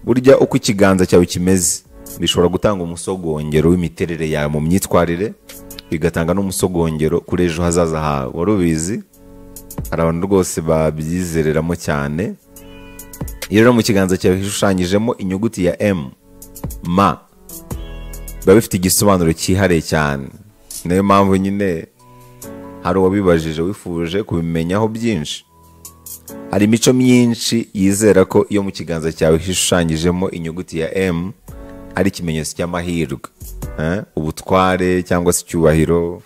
burya uko ikiganza cyawe kimeze bishobora gutanga umusogongero w'imiterere yawe mu myitwarire, bigatanga n'umusogongero kuri ejo hazaza hawe. Wari ubizi? Hari abantu rwose babyizereramo cyane. Iyo rero mu kiganza cyawe hishushanyijemo inyuguti ya M, ma, biba bifite igisobanuro cyihariye cyane. Niyo mpamvu nyine hari uwabibajije wifuje kubimenyaho byinshi. Hari imico myinshi yizera ko iyo mu kiganza cyawe hishushanyijemo inyuguti ya M ari ikimenyetso cy'amahirwe, ubutware cyangwa se icyubahiro.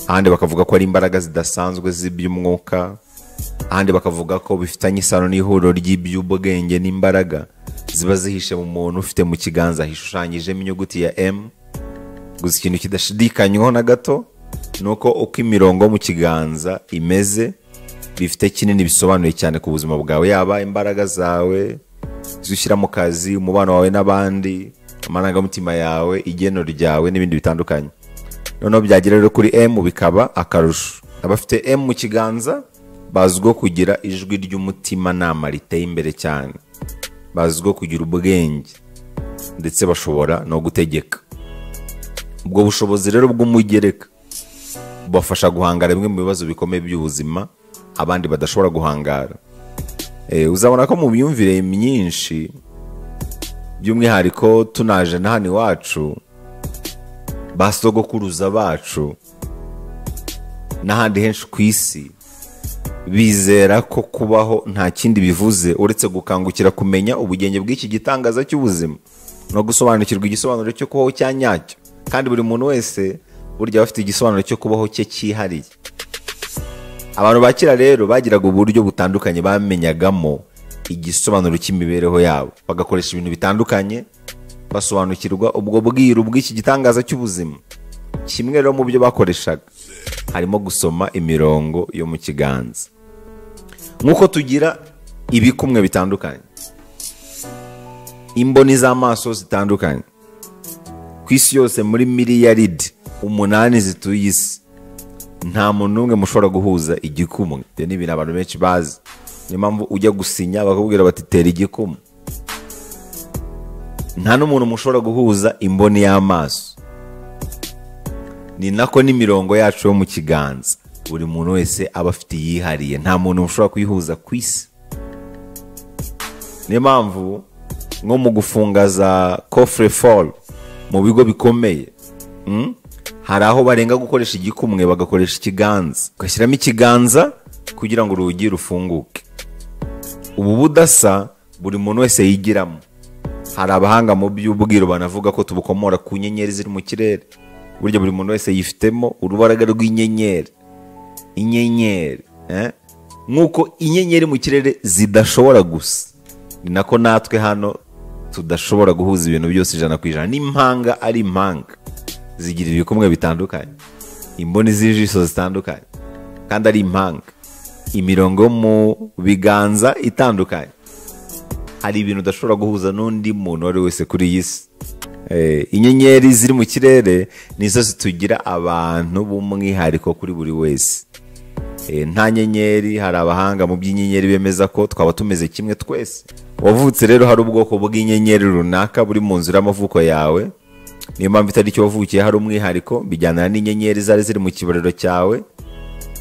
Ahandi bakavuga ko ari imbaraga zidasanzwe z'iby'umwuka. Ahandi bakavuga ko bifitanye isano n'ihuriro ry'iby'ubwenge n'imbaraga ziba zihishe mu muntu ufite mu kiganza hishushanyijemo inyuguti ya M. Gusa ikintu kidashidikanywaho na gato ni uko imirongo mu kiganza imeze bifite kinini bisobanuye cyane ku buzima bwawe, yaba imbaraga zawe zishyira mu kazi, umubano wawe n'abandi, amarangamutima yawe, igeno ryawe n'ibindi bitandukanye. Noneho byagera rero kuri M bikaba akarusho. Abafite M mu kiganza bazwiho kugira ijwi ry'umutimanama riteye imbere cyane, bazwiho kugira ubwenge ndetse bashobora no gutegeka. Ubwo bushobozi rero bw'umugereka bubafasha guhangara bimwe mu bibazo bikomeye by'ubuzima abandi badashobora guhangara. Uzabona ko mu myumvire myinshi, by'umwihariko tunaje na hano iwacu, basogokuruza bacu n'ahandi henshi ku isi bizera ko kubaho nta kindi bivuze uretse gukangukira kumenya ubugenge bw'iki gitangaza cy'ubuzima no gusobanukirwa igisobanuro cyo kubaho cya nyacyo. Kandi buri muntu wese burya bafite igisobanuro cyo kubaho cye cyihariye. Abantu ba kera rero bagiraga uburyo butandukanye bamenyagamo igisobanuro cy'imibereho yabo, bagakoresha ibintu bitandukanye basobanukirwa ubwo bwiru bw'iki gitangaza cy'ubuzima. Kimwe rero mu byo bakoreshaga harimo gusoma imirongo yo mu kiganza. Nk'uko tugira ibikumwe bitandukanye, imboni z'amaso zitandukanye, ku isi yose muri miliyaridi 8 zituye isi, nta muntu n'umwe mushobora guhuza igikumwe. Ibyo ni ibintu abantu benshi bazi. Niyo mpamvu ujya gusinya bakakubwira bati tera igikumwe. Nta n'umuntu mushobora guhuza imboni y'amaso. Ni nako n'imirongo yacu yo mu kiganza buri muntu wese aba afite yihariye, nta muntu mushobora kuyihuza ku isi. Niyo mpamvu nko mu gufunga za coffre fort mu bigo bikomeye, hari aho barenga gukoresha igikumwe bagakoresha ikiganza, ugashyiramo ikiganza kugira ngo urugi rufunguke. Ubu budasa buri muntu wese yigiramo. Hari abahanga mu by'ubwiru banavuga ko tubukomora ku nyenyeri ziri mu kirere. Burya buri muntu wese yifitemo urubaraga rw'inyenyeri. Inyenyeri, nk'uko inyenyeri mu kirere zidashobora gusa, ni nako natwe hano tudashobora guhuza ibintu byose 100%. N'impanga ari impanga zigira ibikumwe bitandukanye, imboni z'ijisho zitandukanye kandi ari impanga, imirongo mu biganza itandukanye. Hari ibintu udashobora guhuza n'undi muntu wari wese kuri iyi si. Inyenyeri ziri mu kirere nizo zitugira abantu b'umwihariko kuri buri wese. Nta nyenyeri, hari abahanga mu by'inyenyeri bemeza ko twaba tumeze kimwe twese. Wavutse rero hari ubwoko bw'inyenyeri runaka buri mu nzira y'amavuko yawe. Niyo mpamvu itari cyo wavukiye hari umwihariko, bijyana n'inyenyeri zari ziri mu kibariro cyawe.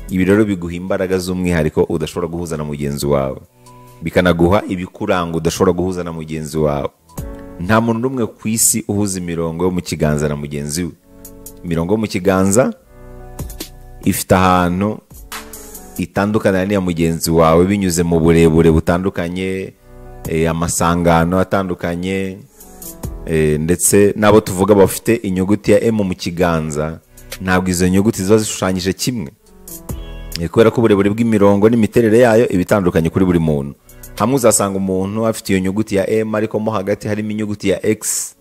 Ibi rero biguha imbaraga z'umwihariko udashobora guhuza na mugenzi wawe, bikanaguha ibikuranga udashobora guhuza na mugenzi wawe. Nta muntu n'umwe ku isi uhuza imirongo yo mu kiganza na mugenzi we. Imirongo yo mu kiganza ifite ahantu itandukana n'iya mugenzi wawe binyuze mu burebure butandukanye, amasangano atandukanye, ndetse n'abo tuvuga bafite inyuguti ya M mu kiganza ntabwo izo nyuguti ziba zishushanyije kimwe, kubera ko uburebure bw'imirongo n'imiterere yayo ibitandukanye kuri buri muntu. Hamwe uzasanga umuntu afite iyo nyuguti ya M ariko mo hagati harimo inyuguti ya X,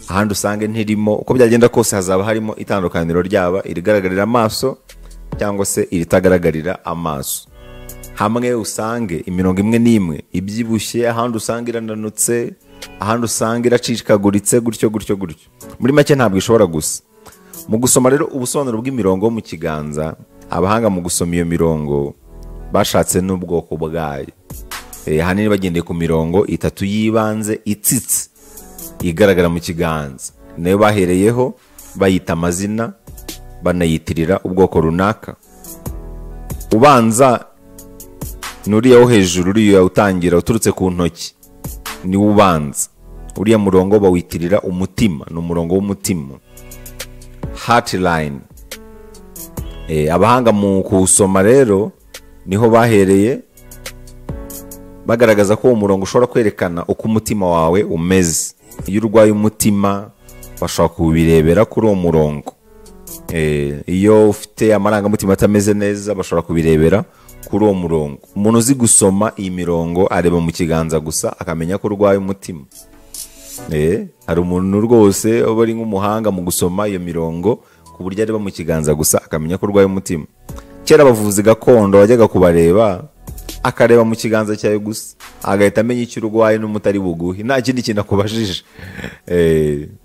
ahandi usange ntirimo. Uko byagenda kose hazaba harimo itandukaniro ryaba irigaragarira amaso cyangwa se iritagaragarira amaso. Hamwe usange imirongo imwe n'imwe ibyibushye, ahandi usanga irananutse, ahandi usanga iracikaguritse, gutyo. Muri make ntabwo ishobora gusa. Mu gusoma rero ubusobanuro bw'imirongo mu kiganza, abahanga mu gusoma iyo mirongo bashatse n'ubwoko bwayo. ahanini bagendeye ku mirongo itatu y'ibanze itsitse igaragara mu kiganza, nayo bahereyeho bayita amazina, banayitirira ubwoko runaka. Ubanza nuriya wo hejuru, uriya utangira uturutse ku ntoki niwo ubanza. Uriya murongo bawitirira umutima, ni umurongo w'umutima, heart line. Abahanga mu kuwusoma rero niho bahereye bagaragaza ko uwo murongo ushobora kwerekana uko umutima wawe umeze. Iyo urwaye umutima bashobora kubirebera kuri uwo murongo. Iyo ufite amarangamutima atameze neza bashobora kubirebera kuri uwo murongo. Umuntu uzi gusoma iyi mirongo areba mu kiganza gusa akamenya ko urwaye umutima. Hari umuntu rwose uba ari nk'umuhanga mu gusoma iyo mirongo ku buryo areba mu kiganza gusa akamenya ko urwaye umutima. Kera abavuzi gakondo wajyaga kubareba akareba mu kiganza cyawe gusa agahita amenya icyo urwaye n'umutari buguhi, nta kindi kintu akubajije.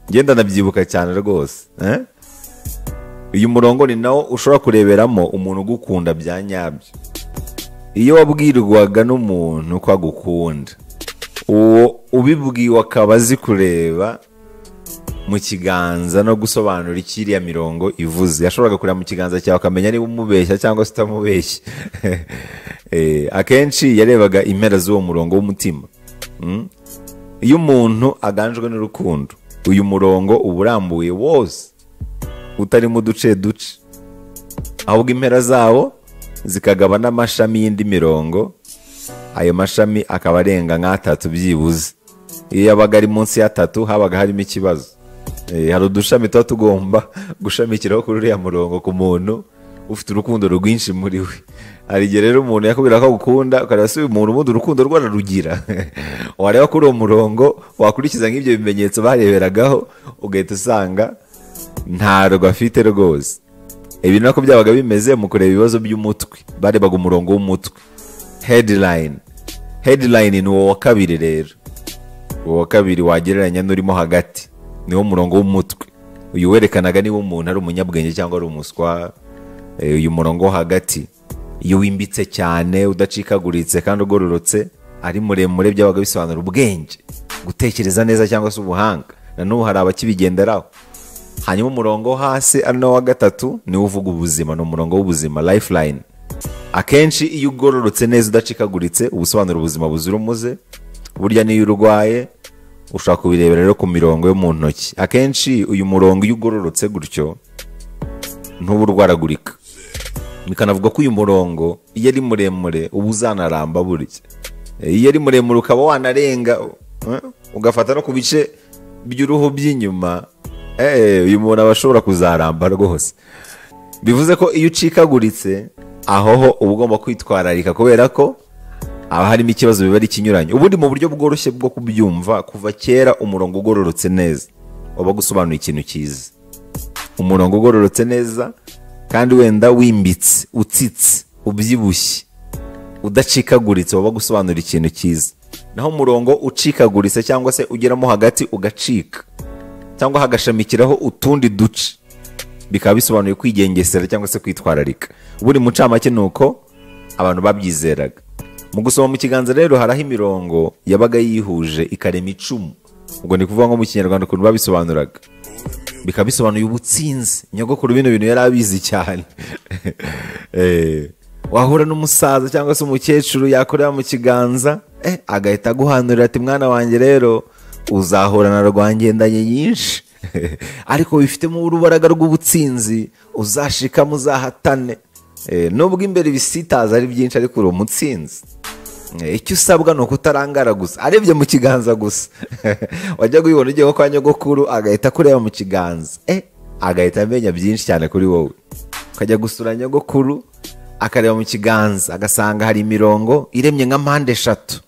Ngenda nabyibuka cyane rwose. Uyu murongo ni nawo ushobora kureberamo umuntu ugukunda bya nyabyo. Iyo wabwirwaga n'umuntu ko agukunda, uwo ubibwiwe akaba azi kureba mu kiganza no gusobanura ikiriya mirongo ivuze, yashoboraga kureba mu kiganza cyawe akamenya niba umubeshya cyangwa se utamubeshya. Akenshi yarebaga impera z'uwo murongo w'umutima. Iyo umuntu aganjwe n'urukundo, uyu murongo uba urambuye wose utarimo uduce duce, ahubwo impera zawo zikagaba n'amashami y'indi mirongo. Ayo mashami akaba arenga nk'atatu byibuze. Iyo yabaga ari munsi y'atatu habaga harimo ikibazo. Hari udushami tuba tugomba gushamikiraho kuri uriya murongo ku muntu ufite urukundo rwinshi muri we. Hari igihe rero umuntu yakubwira ko agukunda ukareba se uyu muntu ubundi urukundo rwe ararugira. Wareba kuri uwo murongo wakurikiza nk'ibyo bimenyetso bareberagaho ugahita usanga ntarwo afite rwose. Ibi nako byabaga bimeze mu kureba ibibazo by'umutwe, barebaga umurongo w'umutwe, headline. Headline ni uwo wa kabiri rero, uwo wa kabiri wagereranya n'urimo hagati, niwo murongo w'umutwe. Uyu werekanaga niba umuntu ari umunyabwenge cyangwa ari umuswa. Uyu murongo wo hagati iyo wimbitse cyane udacikaguritse kandi ugororotse ari muremure byabaga bisobanura ubwenge, gutekereza neza cyangwa se ubuhanga. Na n'ubu hari abakibigenderaho. Hanyuma umurongo wo hasi ari nawo wa gatatu niwo uvuga ubuzima, ni umurongo w'ubuzima, lifeline. Akenshi iyo ugororotse neza udacikaguritse ubusobanura ubuzima buzira umuze. Burya niyo urwaye ushobora kubirebera rero ku mirongo yo mu ntoki. Akenshi uyu murongo iyo ugororotse gutyo ntuba urwaragurika. Bikanavuga ko uyu murongo iyo ari muremure uba uzanaramba burya. Iyo ari muremure ukaba wanarenga ugafata no ku bice by'uruhu by'inyuma, uyu muntu aba ashobora kuzaramba rwose. Bivuze ko iyo ucikaguritse aho uba ugomba kwitwararika kubera ko haba harimo ikibazo, biba ari ikinyuranye. Ubundi mu buryo bworoshye bwo kubyumva, kuva kera umurongo ugororotse neza waba gusobanura ikintu cyiza. Umurongo ugororotse neza kandi wenda wimbitse, utsitse, ubyibushye, udacikaguritse waba gusobanura ikintu cyiza. Naho umurongo ucikaguritse cyangwa se ugeramo hagati ugacika cyangwa hagashamikiraho utundi duce, bikaba bisobanuye kwigengesera cyangwa se kwitwararika. Ubundi mu ncamake ni uko abantu babyizeraga. Mu gusoma mu kiganza rero haraho imirongo yabaga yihuje ikarema icumu. Ubwo ni kuvuga ngo mu Kinyarwanda ukuntu babisobanuraga, bikaba bisobanuye ubutsinzi. Nyogokuru bino bintu yari abizi cyane. Wahura n'umusaza cyangwa se umukecuru yakorera mu kiganza, agahita aguhanurira ati mwana wanjye rero uzahorana rwangendanye nyinshi, ariko wifitemo urubaraga rw'ubutsinzi, uzashikamo uzahatane. Nubwo imbere ibisitaza ari byinshi ariko uri umutsinzi. Icyo usabwa ni ukutarangara gusa, arebye mu kiganza gusa. Wajya kubibona ugiye nko kwa nyogokuru agahita akureba mu kiganza, agahita amenya byinshi cyane kuri wowe. Ukajya gusura nyogokuru akareba mu kiganza agasanga hari imirongo iremye nka mpande eshatu.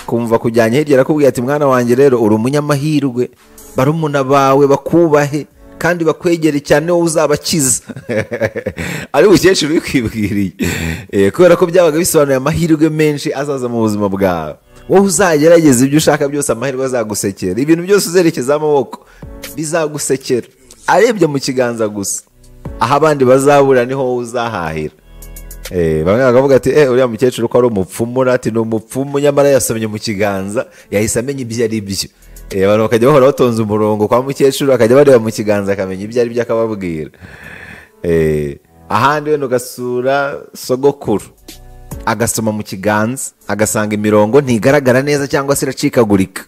Kumva kujyanye hirya arakubwira ati mwana wanjye rero uri umunyamahirwe, barumuna bawe bakubahe kandi bakwegere cyane wowe uzabakiza. Ari ukecuru wikwibwiriye, kubera ko byabaga bisobanuye amahirwe menshi azaza mu buzima bwawe. Wowe uzagerageza ibyo ushaka byose, amahirwe azagusekera. Ibintu byose uzerekeza amaboko bizagusekera. Arebye mu kiganza gusa, aho abandi bazabura niho wowe uzahahira. bamwe bakavuga ati uriya mukecuru ko ari umupfumu, ati ni umupfumu nyamara yasomye mu kiganza yahise amenya ibyo ari byo. Abantu bakajya bahora batonze umurongo kwa mukecuru, akajya bareba mu kiganza akamenya ibyo ari byo akababwira. Ahandi wenda ugasura sogokuru agasoma mu kiganza agasanga imirongo ntigaragara neza cyangwa se iracikagurika,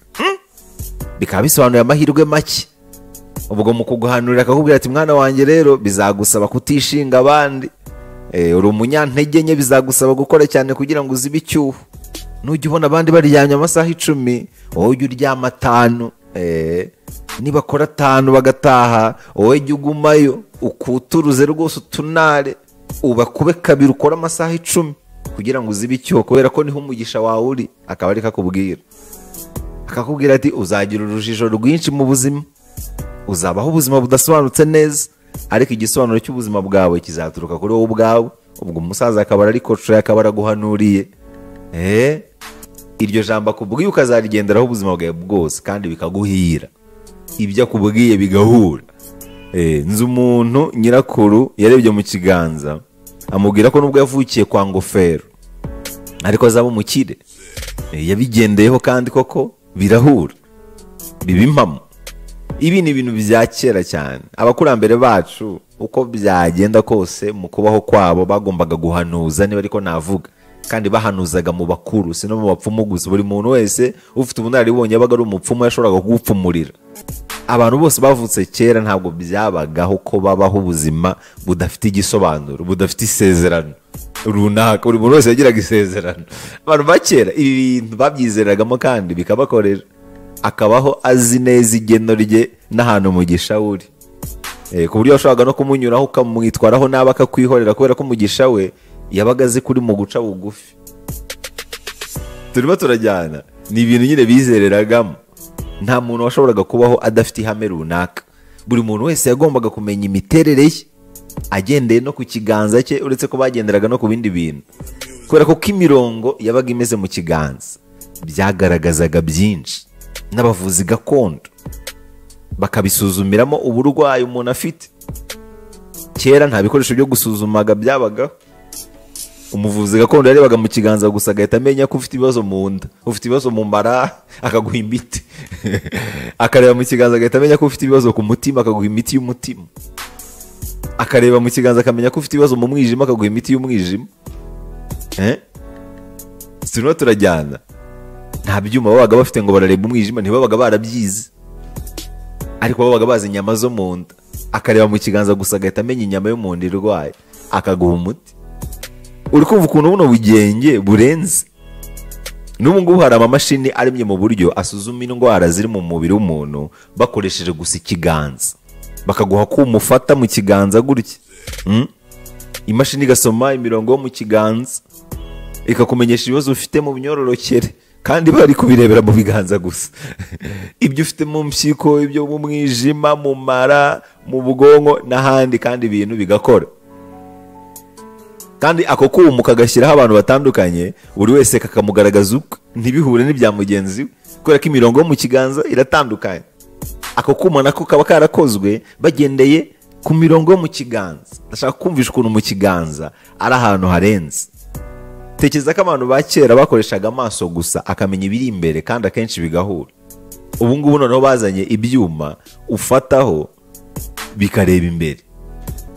bikaba bisobanuye amahirwe make. Ubwo mu kuguhanurira akakubwira ati mwana wanjye rero bizagusaba kutishinga abandi, uri umunyantege nke, bizagusaba gukora cyane kugira ngo uzibe icyuho. Nujya ubona abandi baryamye amasaha 10 wowe ujya uryama 5, nibakora 5 bagataha wowe jya ugumayo ukuturuze rwose utunare ubakube kabiri ukora amasaha 10 kugira ngo uzibe icyuho, kubera ko niho umugisha wawe uri. Akaba ari akakubwira ati uzagira urujijo rwinshi mu buzima, uzabaho ubuzima budasobanutse neza, ariko igisobanuro cy'ubuzima bwawe kizaturuka kuri wowe ubwawe. Ubwo umusaza akaba ari koco, akaba araguhanuriye, iryo jambo akubwiye ukazarigenderaho ubuzima bwawe bwose kandi bikaguhira, ibyo akubwiye bigahura. Nzi umuntu nyirakuru yarebye mu kiganza amubwira ko nubwo yavukiye kwa ngofero ariko azaba umukire. Yabigendeyeho kandi koko birahura, biba impamo. Ibi ni ibintu bya kera cyane. Abakurambere bacu uko byagenda kose mu kubaho kwabo bagombaga guhanuza, niba ariko navuga, kandi bahanuzaga mu bakuru, si no mu bapfumu gusa. Buri muntu wese ufite ubunararibonye yabaga ari umupfumu, yashoboraga kugupfumurira. Abantu bose bavutse kera ntabwo byabagaho ko babaho ubuzima budafite igisobanuro, budafite isezerano runaka. Buri muntu wese yagiraga isezerano. Abantu ba kera ibi bintu babyizeragamo kandi bikabakorera, akabaho azi neza igeno rye n'ahantu umugisha uri, ku buryo washoboraga no kumunyuraho ukamwitwaraho nabi akakwihorera, kubera ko umugisha we yabaga azi kuri mu guca bugufi. Turimo turajyana. Ni ibintu nyine bizereragamo. Nta muntu washoboraga kubaho adafite ihame runaka. Buri muntu wese yagombaga kumenya imiterere ye agendeye no ku kiganza cye, uretse ko bagenderaga no ku bindi bintu, kubera ko imirongo yabaga imeze mu kiganza byagaragazaga byinshi. N'abavuzi gakondo bakabisuzumiramo uburwayi umuntu afite. Kera nta bikoresho byo gusuzumaga byabagaho. Umuvuzi gakondo yarebaga mu kiganza gusa agahita amenya ko ufite ibibazo mu nda, ufite ibibazo mu mara, akaguha imiti. Akareba mu kiganza agahita amenya ko ufite ibibazo ku mutima, akaguha imiti y'umutima. Akareba mu kiganza akamenya ko ufite ibibazo mu mwijima, akaguha imiti y'umwijima. Turimo turajyana. Nta byuma babaga bafite ngo barareba umwijima, ntibabaga barabyize, ariko babaga bazi inyama zo mu nda. Akareba mu kiganza gusa agahita amenya inyama yo mu nda irwaye, akaguha umuti. Uri kumva ukuntu buno bugenge burenze. N'ubu ngubu hari amamashini aremye mu buryo asuzuma indwara ziri mu mubiri w'umuntu bakoresheje gusa ikiganza, bakaguha ko umufata mu kiganza gutya. Imashini igasoma imirongo yo mu kiganza ikakumenyesha ibibazo ufite mu myororokere, kandi bari kubirebera mu biganza gusa. Ibyo ufite mu mpyiko, ibyo mu mwijima, mu mara, mu bwonko n'ahandi, kandi ibintu bigakora. Kandi ako kuma kagashyiraho abantu batandukanye, buri wese kakamugaragaza uko, ntibihure n'ibya mugenzi we, kubera ko imirongo yo mu kiganza iratandukanye. Ako kuma nako kaba karakozwe bagendeye ku mirongo yo mu kiganza. Ndashaka kumvisha ukuntu mu kiganza ari ahantu harenze. Tekereza ko abantu ba kera bakoreshaga amaso gusa akamenya ibiri imbere, kandi akenshi bigahura. Ubu ngubu noneho bazanye ibyuma ufataho bikareba imbere.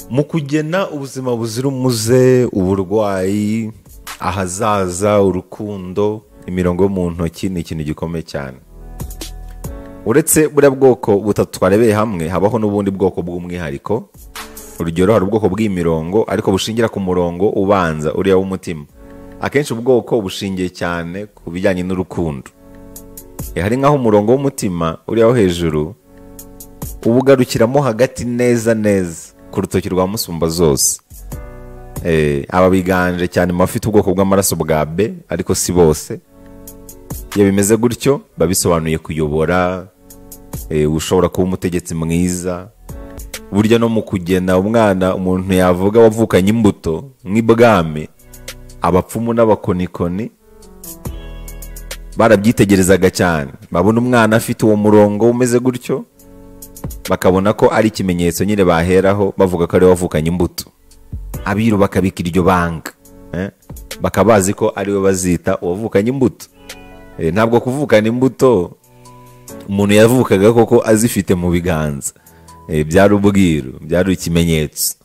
Mu kugena ubuzima buzira umuze, uburwayi, ahazaza, urukundo, imirongo yo mu ntoki ni ikintu gikomeye cyane. Uretse buriya bwoko butatu twarebeye hamwe, habaho n'ubundi bwoko bw'umwihariko. Urugero, hari ubwoko bw'imirongo ariko bushingira ku murongo ubanza, uriya w'umutima. Akenshi ubwoko bushingiye cyane ku bijyanye n'urukundo. Hari nk'aho umurongo w'umutima uriya wo hejuru uba ugarukiramo hagati neza neza ku rutoki rwa musumba zose. Aba biganje cyane mu bafite ubwoko bw'amaraso bwa B, ariko si bose. Iyo bimeze gutyo babisobanuye kuyobora, ushobora kuba umutegetsi mwiza. Burya no mu kugena umwana umuntu yavuga wavukanye imbuto nk'ibwami, abapfumu n'abakonikoni barabyitegerezaga cyane. Babona umwana afite uwo murongo umeze gutyo, bakabona ko ari ikimenyetso nyine baheraho bavuga ko ari wavukanye imbuto. Abiru bakabika iryo banga, bakaba bazi ko ariwe bazita uwavukanye imbuto. Ntabwo kuvukana imbuto umuntu yavukaga koko azifite mu biganza, byari ubwiru, byari ikimenyetso.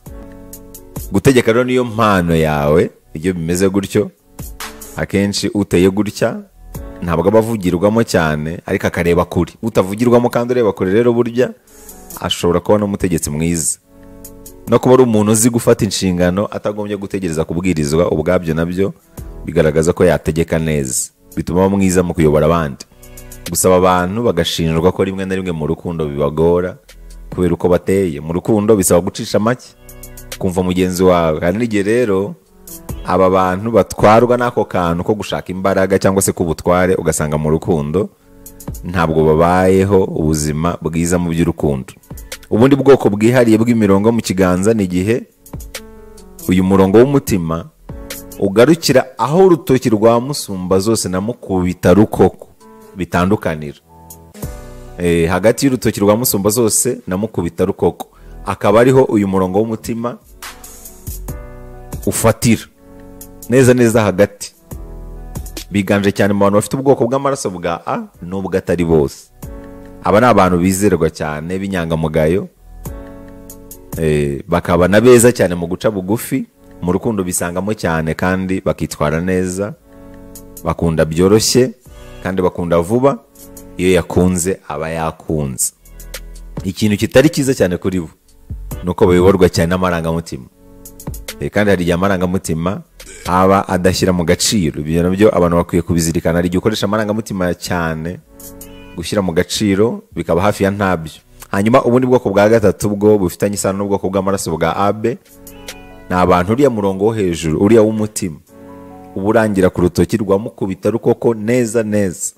Gutegeka rero niyo mpano yawe. Iyo bimeze gutyo, akenshi uteye gutya ntabwo aba avugirwamo cyane, ariko akareba kure. Utavugirwamo kandi ureba kure rero burya ashobora kuba n'umutegetsi mwiza, no kuba ari umuntu uzi gufata inshingano atagombye gutegereza kubwirizwa. Ubwabyo nabyo bigaragaza ko yategeka neza, bituma aba mwiza mu kuyobora abandi. Gusaba abantu bagashinjwa ko rimwe na rimwe mu rukundo bibagora kubera uko bateye. Mu rukundo bisaba gucisha make, kumva mugenzi wawe. Hari n'igihe rero aba bantu batwarwa n'ako kantu ko gushaka imbaraga cyangwa se k'ubutware, ugasanga mu rukundo ntabwo babayeho ubuzima bwiza mu by'urukundo. Ubundi bwoko bwihariye bw'imirongo mu kiganza ni igihe uyu murongo w'umutima ugarukira aho urutoki rwa musumba zose na mukubita rukoko bitandukanira. Hagati y'urutoki rwa musumba zose na mukubita rukoko akaba ariho uyu murongo w'umutima ufatira neza neza hagati. Biganje cyane mu bantu bafite ubwoko bw'amaraso bwa A n'ubwo atari bose. Aba ni abantu bizerwa cyane, b'inyangamugayo, bakaba na beza cyane mu guca bugufi. Mu rukundo bisangamo cyane kandi bakitwara neza, bakunda byoroshye kandi bakunda vuba. Iyo yakunze aba yakunze. Ikintu kitari cyiza cyane kuri bo nuko bayoborwa cyane n'amarangamutima, kandi hari igihe amarangamutima aba adashyira mu gaciro. Ibyo nabyo abantu bakwiye kubizirikana. Hari igihe ukoresha amarangamutima cyane, gushyira mu gaciro bikaba hafi ya ntabyo. Hanyuma ubundi bwoko bwa gatatu bwo bufitanye isano n'ubwoko bw'amaraso bwa AB ni abantu uriya murongo wo hejuru, uriya w'umutima uba urangira ku rutoki rwa mukubita rukoko neza neza.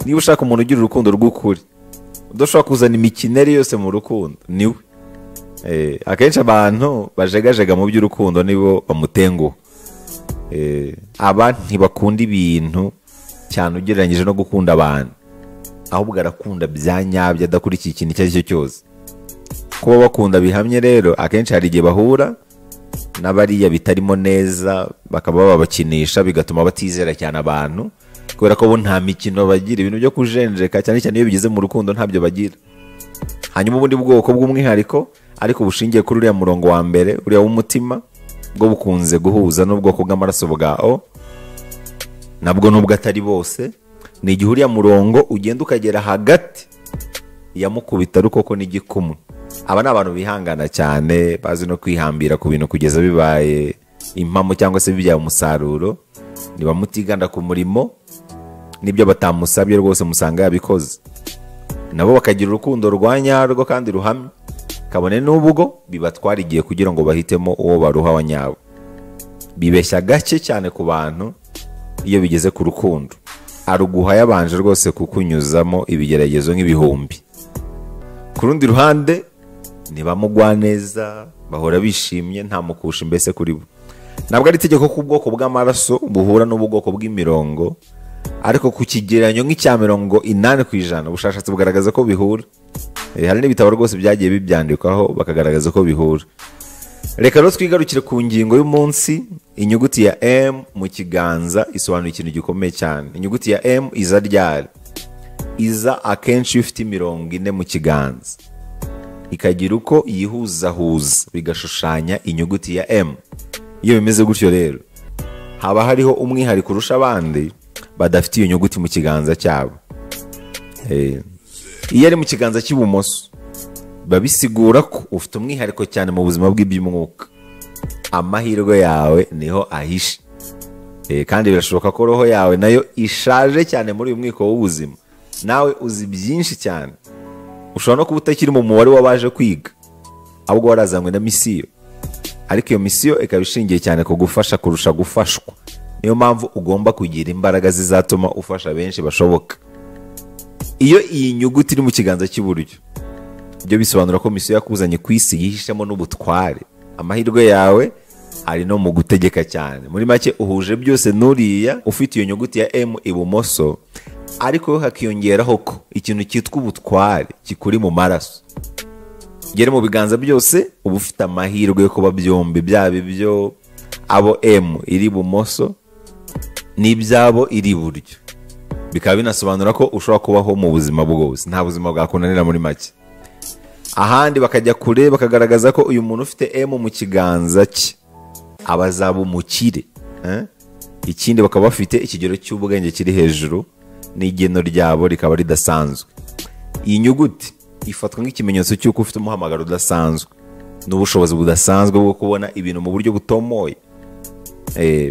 Niba ushaka umuntu ugira urukundo rw'ukuri, udashobora kuzana imikinere yose mu rukundo, niwe. Akenshi abantu bajegajega mu by'urukundo nibo bamutenguha. Aba ntibakunda ibintu cyane ugereranyije no gukunda abantu, ahubwo arakunda bya nyabyo adakurikiye ikintu icyo ari cyo cyose. Kuba bakunda bihamye rero, akenshi hari igihe bahura n'abariya bitarimo neza bakaba babakinisha, bigatuma batizera cyane abantu, kubera ko bo nta mikino bagira, ibintu byo kujenjeka cyane cyane iyo bigeze mu rukundo ntabyo bagira. Hanyuma ubundi bwoko bw'umwihariko ariko bushingiye kuri uriya murongo wa mbere, uriya w'umutima, bwo bukunze guhuza n'ubwoko bw'amaraso bwa O, nabwo nubwo atari bose, ni igihe uriya murongo ugenda ukagera hagati ya mukubita rukoko n'igikumwe. Aba ni abantu bihangana cyane, bazi no kwihambira ku bintu kugeza bibaye impamo cyangwa se bibyaye umusaruro. Niba mutiganda ku murimo, nibyo batamusabye rwose musanga yabikoze. Nabo bakagira urukundo rwa nyarwo kandi ruhamye, kabone n'ubwo bibatwara igihe kugira ngo bahitemo uwo baruha wa nyabo. Bibeshya gake cyane ku bantu iyo bigeze ku rukundo. Aruguha yabanje rwose kukunyuzamo ibigeragezo nk'ibihumbi. Ku rundi ruhande ntibamugwa neza, bahora bishimye, nta mukusha mbese kuri bo. Ntabwo ari itegeko ko ubwoko bw'amaraso buhura n'ubwoko bw'imirongo, ariko ku kigereranyo nk'icya 80% ubushakashatsi bugaragaza ko bihura. Hari n'ibitabo rwose byagiye bibyandikwaho bakagaragaza ko bihura. Reka rero twigarukire ku ngingo y'umunsi. Inyuguti ya M mu kiganza isobanura ikintu gikomeye cyane. Inyuguti ya M iza ryari? Iza akenshi ufite 40 mu kiganza, ikagira uko yihuzahuza bigashushanya inyuguti ya M. Iyo bimeze gutyo rero haba hariho umwihariko kurusha abandi badafite iyo nyuguti mu kiganza cyabo. Iyo ari mu kiganza cy'ibumoso babisigura ko ufite umwihariko cyane mu buzima bw'iby'umwuka. Amahirwe yawe niho ahishe, kandi birashoboka ko roho yawe nayo ishaje cyane muri uyu mwiko w'ubuzima. Nawe uzi byinshi cyane, ushobora no kuba utakiri mu mubare w'abaje kwiga, ahubwo warazanywe na misiyo. Ariko iyo misiyo ikaba ishingiye cyane ku gufasha kurusha gufashwa. Niyo mpamvu ugomba kugira imbaraga zizatuma ufasha benshi bashoboka. Iyo iyi nyuguti iri mu kiganza cy'iburyo, ibyo bisobanura ko misiyo yakuzanye ku isi yihishemo n'ubutware. Amahirwe yawe ari no mu gutegeka cyane. Muri make uhuje byose n'uriya ufite iyo nyuguti ya M ibumoso, ariko hakiyongeraho ko ikintu cyitwa ubutware kikuri mu maraso. Gere mu biganza byose uba ufite amahirwe yo kuba byombi, byaba ibyo abo M iri ibumoso n'ibyabo iri iburyo. Bikaba binasobanura ko ushobora kubaho mu buzima bwose, nta buzima bwakunanira muri make. Ahandi bakajya kure bakagaragaza ko uyu muntu ufite M mu kiganza cye abazaba umukire. Ikindi bakaba bafite ikigero cy'ubwenge kiri hejuru n'igeno ryabo rikaba ridasanzwe. Iyi nyuguti ifatwa nk'ikimenyetso cy'uko ufite umuhamagaro udasanzwe n'ubushobozi budasanzwe bwo kubona ibintu mu buryo butomoye.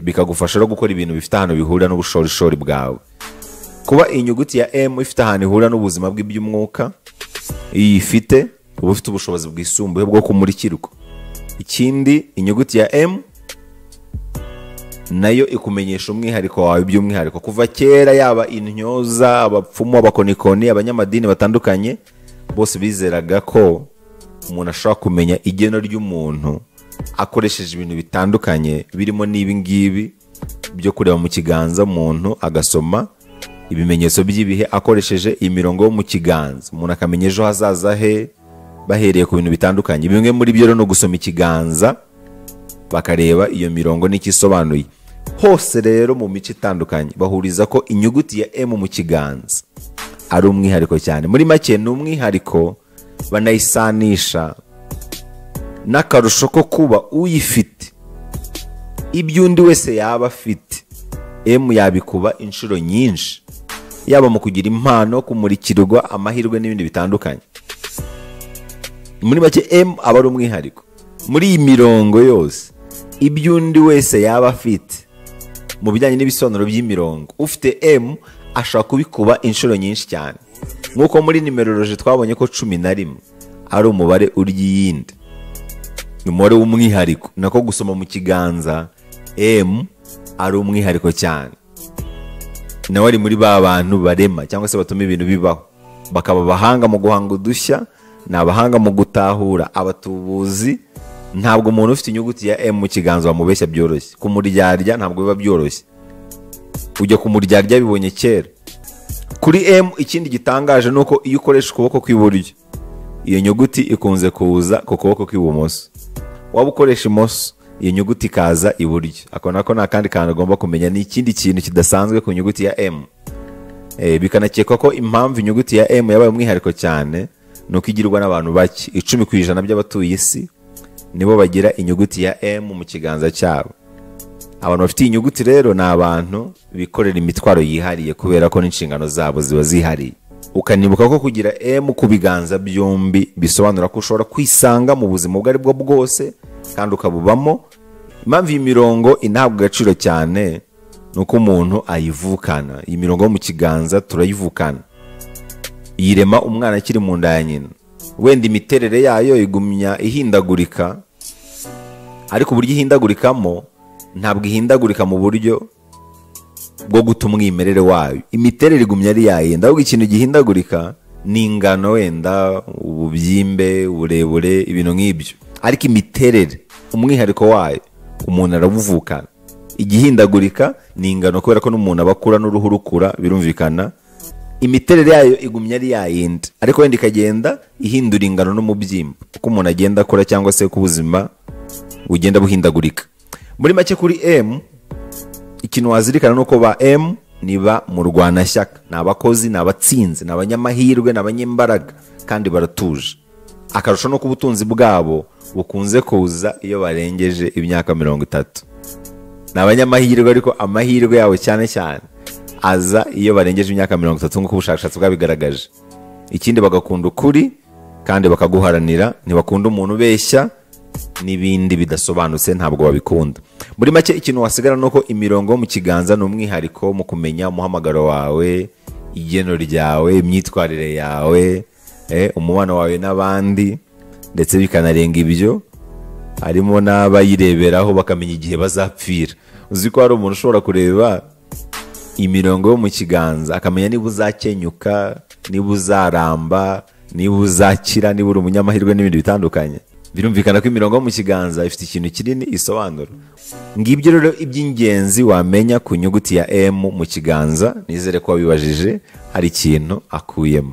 Bikagufasha no gukora ibintu bifite ahantu bihurira n'ubushorishori bwawe. Kuba iyi nyuguti ya M ifite ahantu ihurira n'ubuzima bw'iby'umwuka, iyi ifite uba ufite ubushobozi bwisumbuye bwo kumurikirwa. Ikindi, inyuguti ya M nayo ikumenyesha umwihariko wawe by'umwihariko. Kuva kera yaba intyoza, abapfumu, abakonikoni, abanyamadini batandukanye bose bizeraga ko umuntu ashobora kumenya igeno ry'umuntu akoresheje ibintu bitandukanye, birimo n'ibi ngibi byo kureba mu kiganza umuntu agasoma ibimenyetso by'ibihe akoresheje imirongo yo mu kiganza. Umuntu akamenya ejo hazaza he bahereye ku bintu bitandukanye. Bimwe muri byo no gusoma ikiganza bakareba iyo mirongo n'icyo isobanuye. Hose rero mu mico itandukanye bahuriza ko inyuguti ya M mu kiganza ari umwihariko cyane. Muri make ni umwihariko banayisanisha n'akarusho ko kuba uyifite ibyo undi wese yaba afite. M yabikuba inshuro nyinshi, yaba mu kugira impano, kumurikirwa, amahirwe n'ibindi bitandukanye. Muri make M aba ari umwihariko. Muri iyi mirongo yose ibyo undi wese yaba afite mu bijyanye n'ibisobanuro by'imirongo, ufite M ashobora kubikuba inshuro nyinshi cyane. Nk'uko muri numeroloji twabonye ko 11 ari umubare urya iyindi, umubare w'umwihariko, nako gusoma mu kiganza M ari umwihariko cyane. Nawe ari muri ba bantu barema cyangwa se batuma ibintu bibaho, bakaba abahanga mu guhanga udushya, ni abahanga mu gutahura, abatubuzi. Ntabwo umuntu ufite inyuguti ya M mu kiganza wamubeshya byoroshye. Kumuryarya ntabwo biba byoroshye, ujya kumuryarya bibonye kera. Kuri M ikindi gitangaje nuko iyo ukoresha ukuboko kw'iburyo, iyo nyuguti ikunze kuza ku kuboko kw'ibumoso. Waba ukoresha imoso, iyo nyuguti ikaza iburyo. Ako nako nta kandi kantu ugomba kumenya, ni ikindi kintu kidasanzwe ku nyuguti ya M. Bikanakekwa ko impamvu inyuguti ya M yabaye umwihariko cyane nuko igirwa n'abantu bake. 10% by'abatuye isi nibo bagira inyuguti ya M mu kiganza cyabo. Abantu bafite iyi nyuguti rero ni abantu bikorera imitwaro yihariye kubera ko n'inshingano zabo ziba zihariye. Ukanibuka ko kugira M ku biganza byombi bisobanura ko ushobora kwisanga mu buzima ubwo ari bwo bwose kandi ukabubamo. Impamvu iyi mirongo inahabwa agaciro cyane nuko umuntu ayivukana. Iyi mirongo yo mu kiganza turayivukana, yirema umwana akiri mu nda ya nyina. Wenda imiterere yayo igumya ihindagurika, ariko uburyo ihindagurikamo ntabwo ihindagurika mu buryo bwo gutuma umwimerere wayo. Imiterere igumya ari yayenda, ahubwo ikintu gihindagurika ni ingano, wenda ububyimbe, uburebure, ibintu nk'ibyo. Ariko imiterere, umwihariko wayo umuntu arawuvukana. Igihindagurika ni ingano, kubera ko n'umuntu abakura n'uruhu rukura, birumvikana. Imiterere yayo igumya ari yayindi, ariko wenda ikagenda ihindura ingano n'umubyimba uko umuntu agenda akora cyangwa se uko ubuzima bugenda buhindagurika. Muri make kuri M ikintu wazirikana nuko ba M niba mu rwanashyaka, ni abakozi, ni abatsinzi, ni abanyamahirwe, ni abanyembaraga kandi baratuje. Akarusho no ku butunzi bwabo bukunze kuza iyo barengeje imyaka 30. Ni abanyamahirwe, ariko amahirwe yabo cyane cyane aza iyo barengeje imyaka 30 nk'uko ubushakashatsi bwabigaragaje. Ikindi bagakunda ukuri kandi bakaguharanira, ntibakunda umuntu ubeshya n'ibindi bidasobanutse, ntabwo babikunda. Muri make ikintu wasigara nuko imirongo mu kiganza ni umwihariko mu kumenya umuhamagaro wawe, igeno ryawe, imyitwarire yawe, umubano wawe n'abandi, ndetse bikanarenga ibyo harimo n'abayireberaho bakamenya igihe bazapfira. Uzi ko hari umuntu ushobora kureba imirongo yo mu kiganza akamenya niba uzakenyuka, niba uzaramba, niba uzakira, niba uri umunyamahirwe n'ibindi bitandukanye. Birumvikana ko imirongo yo mu kiganza ifite ikintu kinini isobanura. Ngibyo rero iby'ingenzi wamenya ku nyuguti ya M mu kiganza. Nizere ko wabibajije hari ikintu akuyemo.